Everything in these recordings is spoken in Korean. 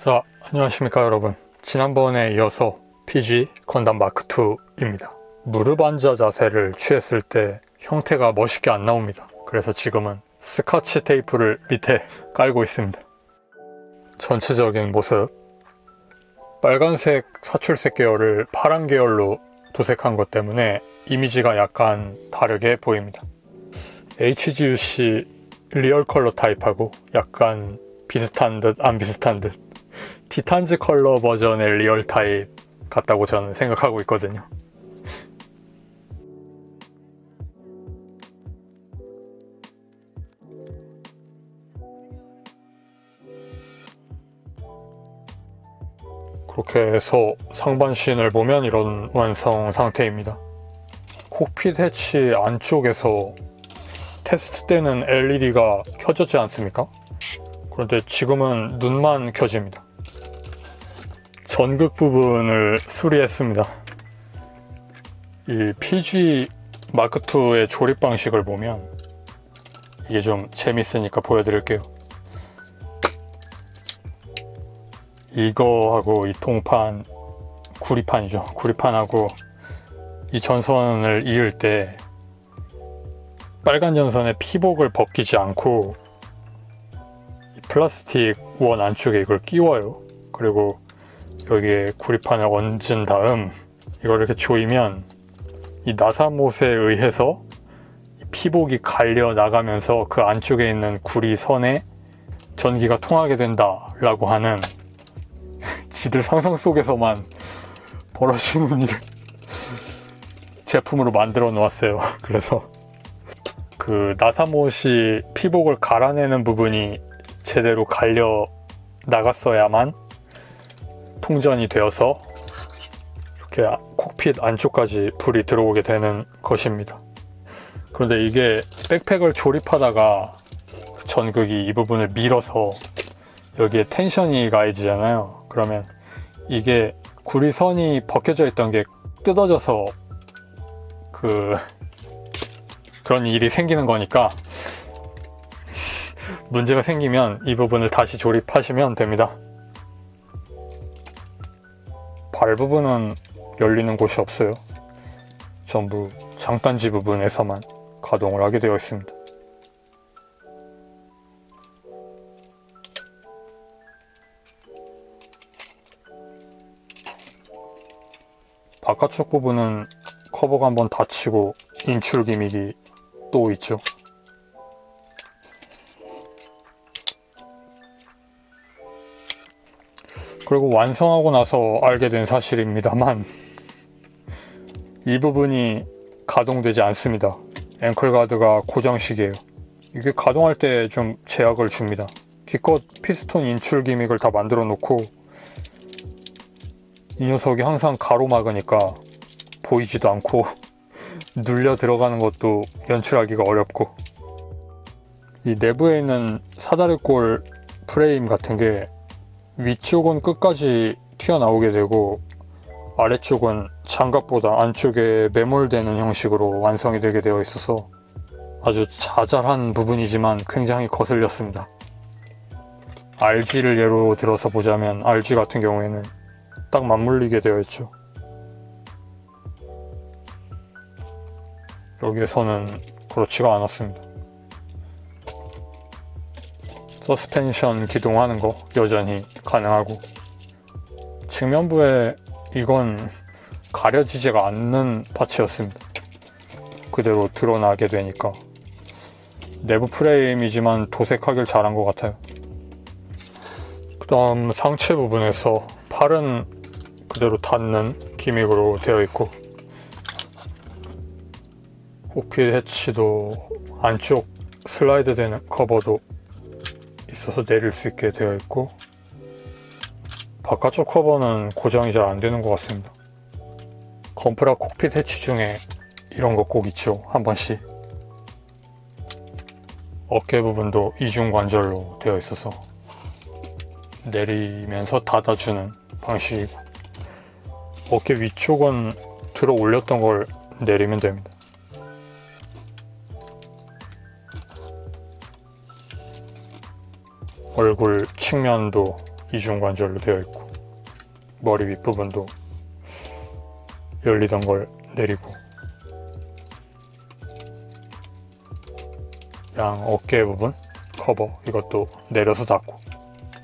자, 안녕하십니까 여러분. 지난번에 이어서 PG 건담 마크2입니다. 무릎 앉아 자세를 취했을 때 형태가 멋있게 안 나옵니다. 그래서 지금은 스카치 테이프를 밑에 깔고 있습니다. 전체적인 모습, 빨간색 사출색 계열을 파란 계열로 도색한 것 때문에 이미지가 약간 다르게 보입니다. HGUC 리얼 컬러 타입하고 약간 비슷한 듯 안 비슷한 듯 티탄즈 컬러 버전의 리얼 타입 같다고 저는 생각하고 있거든요. 그렇게 해서 상반신을 보면 이런 완성 상태입니다. 콕핏 해치 안쪽에서 테스트 때는 LED가 켜졌지 않습니까? 그런데 지금은 눈만 켜집니다. 전극 부분을 수리했습니다. 이 PG 마크2의 조립 방식을 보면 이게 좀 재밌으니까 보여드릴게요. 이거하고 이 통판, 구리판이죠. 구리판하고 이 전선을 이을 때 빨간 전선의 피복을 벗기지 않고 이 플라스틱 원 안쪽에 이걸 끼워요. 그리고 여기에 구리판을 얹은 다음 이걸 이렇게 조이면 이 나사못에 의해서 피복이 갈려 나가면서 그 안쪽에 있는 구리선에 전기가 통하게 된다 라고 하는 지들 상상 속에서만 벌어지는 일을 제품으로 만들어 놓았어요. 그래서 그 나사못이 피복을 갈아내는 부분이 제대로 갈려 나갔어야만 통전이 되어서 이렇게 콕핏 안쪽까지 불이 들어오게 되는 것입니다. 그런데 이게 백팩을 조립하다가 전극이 이 부분을 밀어서 여기에 텐션이 가해지잖아요. 그러면 이게 구리선이 벗겨져 있던 게 뜯어져서 그런 일이 생기는 거니까 문제가 생기면 이 부분을 다시 조립하시면 됩니다. 발 부분은 열리는 곳이 없어요. 전부 장단지 부분에서만 가동을 하게 되어 있습니다. 바깥쪽 부분은 커버가 한번 닫히고 인출 기믹이 또 있죠. 그리고 완성하고 나서 알게 된 사실입니다만 이 부분이 가동되지 않습니다. 앵클 가드가 고정식이에요. 이게 가동할 때 좀 제약을 줍니다. 기껏 피스톤 인출 기믹을 다 만들어 놓고 이 녀석이 항상 가로막으니까 보이지도 않고 눌려 들어가는 것도 연출하기가 어렵고, 이 내부에 있는 사다리꼴 프레임 같은 게 위쪽은 끝까지 튀어나오게 되고 아래쪽은 장갑보다 안쪽에 매몰되는 형식으로 완성이 되게 되어 있어서 아주 자잘한 부분이지만 굉장히 거슬렸습니다. RG를 예로 들어서 보자면 RG 같은 경우에는 딱 맞물리게 되어 있죠. 여기에서는 그렇지가 않았습니다. 서스펜션 기동하는 거 여전히 가능하고, 측면부에 이건 가려지지가 않는 파츠였습니다. 그대로 드러나게 되니까 내부 프레임이지만 도색하길 잘한 것 같아요. 그 다음 상체 부분에서 팔은 그대로 닿는 기믹으로 되어 있고, 콕핏 해치도 안쪽 슬라이드 되는 커버도 있어서 내릴 수 있게 되어 있고, 바깥쪽 커버는 고정이 잘 안 되는 것 같습니다. 건프라 콕핏 해치 중에 이런 거 꼭 있죠, 한 번씩. 어깨 부분도 이중 관절로 되어 있어서 내리면서 닫아주는 방식이고, 어깨 위쪽은 들어 올렸던 걸 내리면 됩니다. 얼굴 측면도 이중관절로 되어 있고, 머리 윗부분도 열리던 걸 내리고, 양 어깨 부분 커버 이것도 내려서 닫고,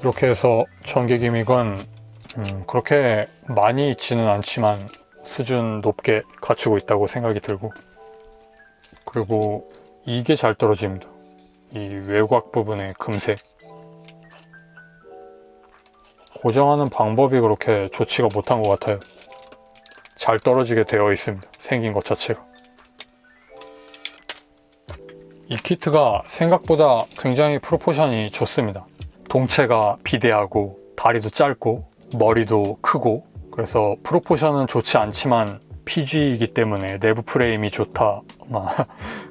이렇게 해서 전기 기믹은 그렇게 많이 있지는 않지만 수준 높게 갖추고 있다고 생각이 들고, 그리고 이게 잘 떨어집니다. 이 외곽 부분의 금색, 고정하는 방법이 그렇게 좋지가 못한 것 같아요. 잘 떨어지게 되어 있습니다. 생긴 것 자체가. 이 키트가 생각보다 굉장히 프로포션이 좋습니다. 동체가 비대하고 다리도 짧고 머리도 크고, 그래서 프로포션은 좋지 않지만 PG이기 때문에 내부 프레임이 좋다,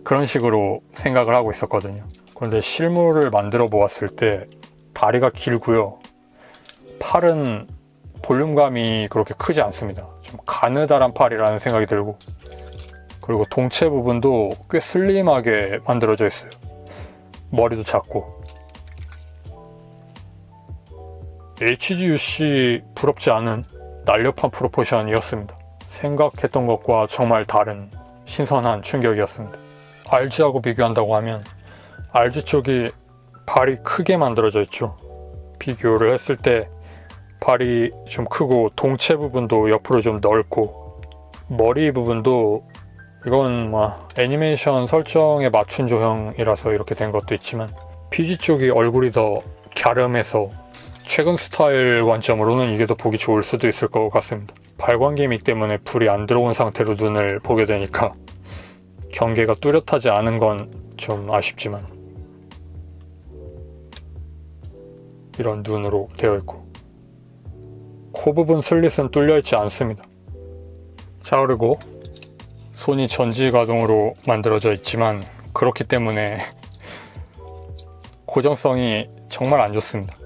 그런 식으로 생각을 하고 있었거든요. 그런데 실물을 만들어 보았을 때 다리가 길고요, 팔은 볼륨감이 그렇게 크지 않습니다. 좀 가느다란 팔이라는 생각이 들고, 그리고 동체 부분도 꽤 슬림하게 만들어져 있어요. 머리도 작고. HGUC 부럽지 않은 날렵한 프로포션이었습니다. 생각했던 것과 정말 다른 신선한 충격이었습니다. RG하고 비교한다고 하면 RG 쪽이 발이 크게 만들어져 있죠. 비교를 했을 때 발이 좀 크고 동체 부분도 옆으로 좀 넓고, 머리 부분도 이건 애니메이션 설정에 맞춘 조형이라서 이렇게 된 것도 있지만, PG 쪽이 얼굴이 더 갸름해서 최근 스타일 관점으로는 이게 더 보기 좋을 수도 있을 것 같습니다. 발광 기믹 때문에 불이 안 들어온 상태로 눈을 보게 되니까 경계가 뚜렷하지 않은 건 좀 아쉽지만, 이런 눈으로 되어 있고, 코 부분 슬릿은 뚫려 있지 않습니다. 자, 그리고 손이 전지 가동으로 만들어져 있지만 그렇기 때문에 고정성이 정말 안 좋습니다.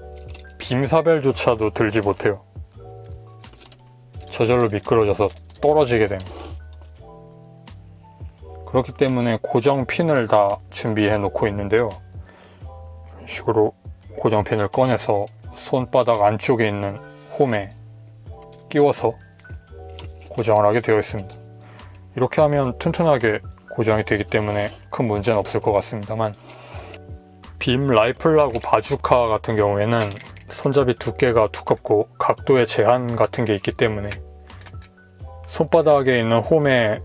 빔사벨조차도 들지 못해요. 저절로 미끄러져서 떨어지게 됩니다. 그렇기 때문에 고정 핀을 다 준비해 놓고 있는데요, 이런 식으로 고정 핀을 꺼내서 손바닥 안쪽에 있는 홈에 끼워서 고정을 하게 되어 있습니다. 이렇게 하면 튼튼하게 고정이 되기 때문에 큰 문제는 없을 것 같습니다만, 빔 라이플하고 바주카 같은 경우에는 손잡이 두께가 두껍고 각도의 제한 같은 게 있기 때문에 손바닥에 있는 홈에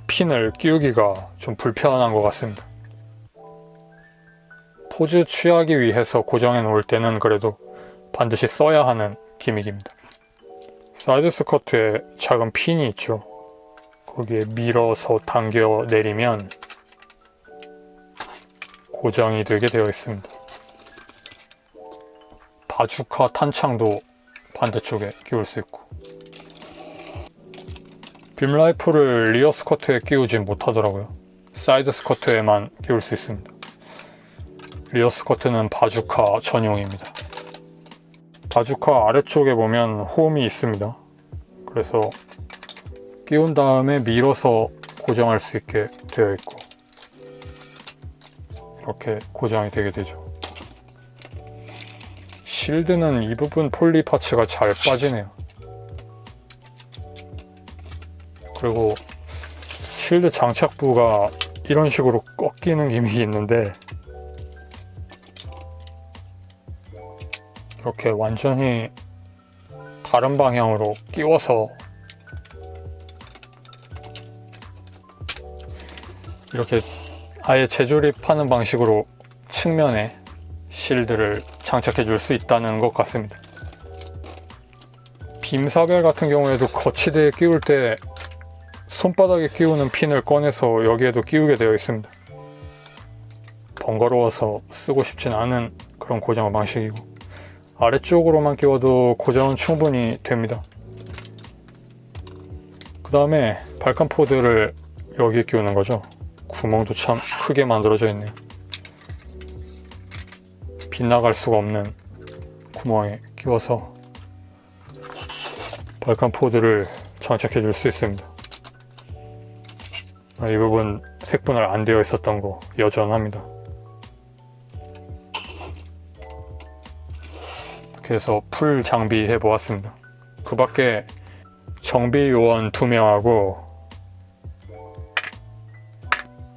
핀을 끼우기가 좀 불편한 것 같습니다. 포즈 취하기 위해서 고정해 놓을 때는 그래도 반드시 써야 하는 기믹입니다. 사이드 스커트에 작은 핀이 있죠. 거기에 밀어서 당겨 내리면 고정이 되게 되어 있습니다. 바주카 탄창도 반대쪽에 끼울 수 있고, 빔 라이플을 리어 스커트에 끼우진 못하더라고요. 사이드 스커트에만 끼울 수 있습니다. 리어 스커트는 바주카 전용입니다. 바주카 아래쪽에 보면 홈이 있습니다. 그래서 끼운 다음에 밀어서 고정할 수 있게 되어 있고, 이렇게 고정이 되게 되죠. 실드는 이 부분 폴리 파츠가 잘 빠지네요. 그리고 실드 장착부가 이런 식으로 꺾이는 기믹이 있는데, 이렇게 완전히 다른 방향으로 끼워서 이렇게 아예 재조립하는 방식으로 측면에 실드를 장착해 줄 수 있다는 것 같습니다. 빔사벨 같은 경우에도 거치대에 끼울 때 손바닥에 끼우는 핀을 꺼내서 여기에도 끼우게 되어 있습니다. 번거로워서 쓰고 싶진 않은 그런 고정 방식이고, 아래쪽으로만 끼워도 고정은 충분히 됩니다. 그 다음에 발칸 포드를 여기에 끼우는 거죠. 구멍도 참 크게 만들어져 있네요. 빗나갈 수가 없는 구멍에 끼워서 발칸 포드를 장착해 줄 수 있습니다. 이 부분 색분할 안 되어 있었던 거 여전합니다. 이렇게 해서 풀 장비해 보았습니다. 그 밖에 정비 요원 2명하고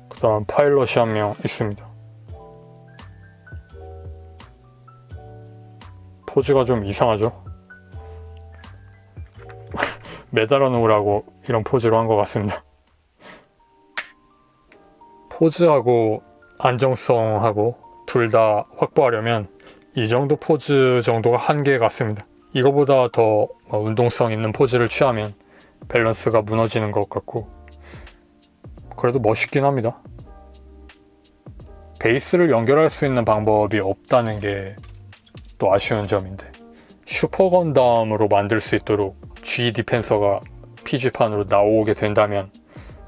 그 다음 파일럿이 1명 있습니다. 포즈가 좀 이상하죠? 매달아 놓으라고 이런 포즈로 한 것 같습니다. 포즈하고 안정성하고 둘 다 확보하려면 이 정도 포즈 정도가 한계 같습니다. 이거보다 더 운동성 있는 포즈를 취하면 밸런스가 무너지는 것 같고, 그래도 멋있긴 합니다. 베이스를 연결할 수 있는 방법이 없다는 게 또 아쉬운 점인데, 슈퍼 건담으로 만들 수 있도록 G 디펜서가 PG판으로 나오게 된다면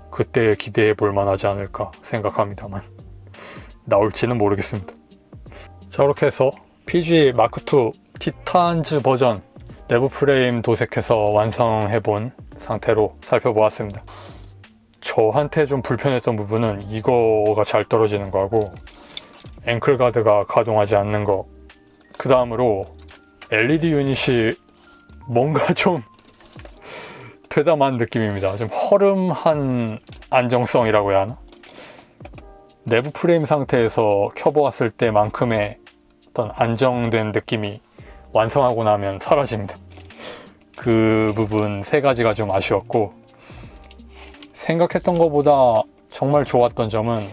그때 기대해 볼 만하지 않을까 생각합니다만 나올지는 모르겠습니다. 자, 이렇게 해서 PG 마크2 티탄즈 버전 내부 프레임 도색해서 완성해 본 상태로 살펴보았습니다. 저한테 좀 불편했던 부분은 이거가 잘 떨어지는 거하고 앵클 가드가 가동하지 않는 거, 그 다음으로 LED 유닛이 뭔가 좀 되담한 느낌입니다. 좀 허름한 안정성이라고 해야 하나? 내부 프레임 상태에서 켜보았을 때만큼의 어떤 안정된 느낌이 완성하고 나면 사라집니다. 그 부분 세 가지가 좀 아쉬웠고, 생각했던 것보다 정말 좋았던 점은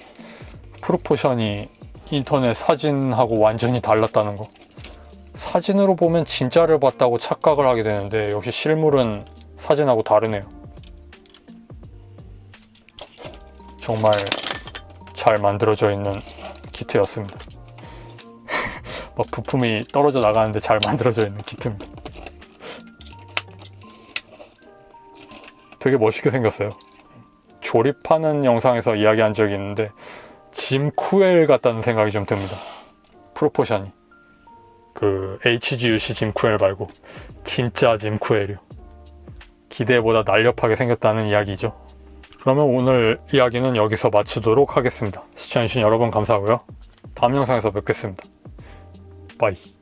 프로포션이 인터넷 사진하고 완전히 달랐다는 거. 사진으로 보면 진짜를 봤다고 착각을 하게 되는데 역시 실물은 사진하고 다르네요. 정말 잘 만들어져 있는 키트였습니다. 막 부품이 떨어져 나가는데 잘 만들어져 있는 키트입니다. 되게 멋있게 생겼어요. 조립하는 영상에서 이야기한 적이 있는데 짐 쿠엘 같다는 생각이 좀 듭니다. 프로포션이 그 HGUC 짐 쿠엘 말고 진짜 짐 쿠엘이요. 기대보다 날렵하게 생겼다는 이야기죠. 그러면 오늘 이야기는 여기서 마치도록 하겠습니다. 시청해주신 여러분 감사하고요. 다음 영상에서 뵙겠습니다. 바이.